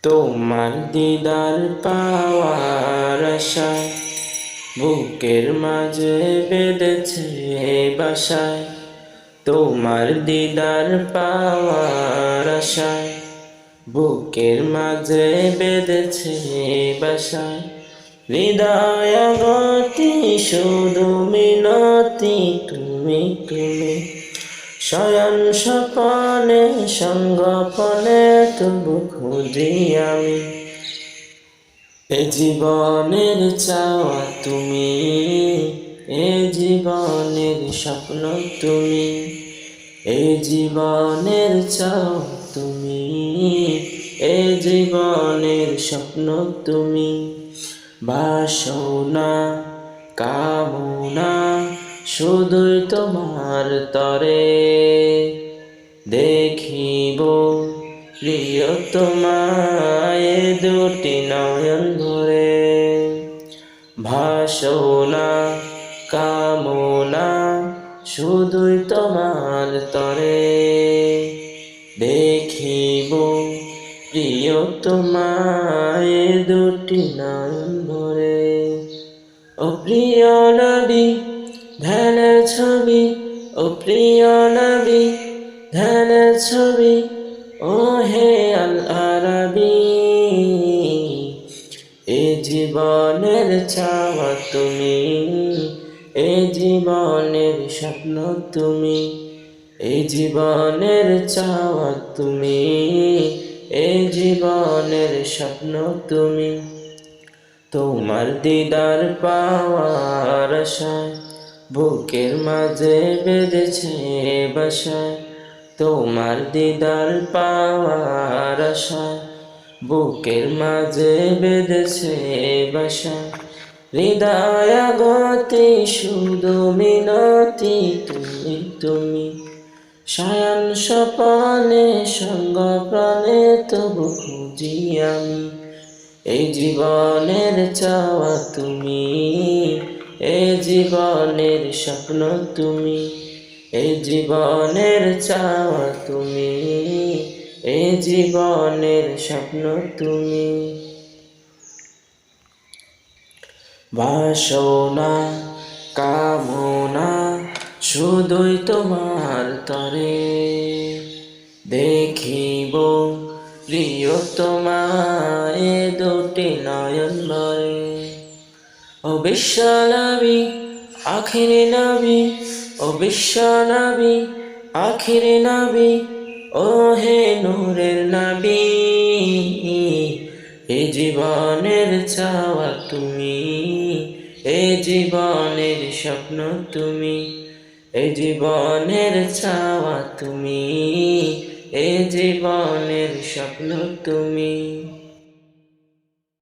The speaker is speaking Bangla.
তোমার দিদার পাওয়ার আশায় বুকের মাঝে বেঁধেছে বাসায়। তোমার দিদার পাওয়ার আশায় বুকের মাঝে বেঁধেছে বাসায়। হৃদয় গতি শুধু মিনতি তুমি তুমি, শয়ন স্বপনে সঙ্গপনে তবু খুঁজি আমি। এ জীবনের চাওয়া তুমি, এ জীবনের স্বপ্ন তুমি, এ জীবনের চাওয়া তুমি, এ জীবনের স্বপ্ন তুমি। বাসনা কামনা শুধুই তোমার তরে, দেখিব প্রিয় তোমায় দুটি নয়ন ভরে। বাসনা কামনা শুধুই তোমার তরে, দেখিব প্রিয় তোমায় দুটি নয়ন ভরে। ও প্রিয় নবী ধ্যানের ছবি, ও প্রিয় নবী ধ্যানের ছবি, ও হে আল আরাবী। এ জীবনের চাওয়া তুমি, এ জীবনের স্বপ্ন তুমি, এ জীবনের চাওয়া তুমি, এ জীবনের স্বপ্ন তুমি। তোমার দিদার পাওয়ার আশায় বুকের মাঝে বেঁধেছে বাসায়। তোমার দিদার পাওয়ার আশায় বুকের মাঝে বেঁধেছে বাসায়। হৃদয় গতি শুধু মিনতি তুমি তুমি, শয়ন স্বপনে সঙ্গ প্রাণে তবু খুঁজি আমি। এই জীবনের চাওয়া তুমি, এ জীবনের স্বপ্ন তুমি, এই জীবনের চাওয়া তুমি, এ জীবনের স্বপ্ন তুমি। বাসনা কামনা শুধুই তোমার তরে, দেখিব প্রিয় তোমায় দুটি নয়ন ভরে। ও বিশ্ব নবী আখিরি নবী, ও বিশ্ব নবী আখিরি নবী, ও হে নূরের নবী। এ জীবনের চাওয়া তুমি, এ জীবনের স্বপ্ন তুমি, এ জীবনের চাওয়া তুমি, এ জীবনের স্বপ্ন তুমি।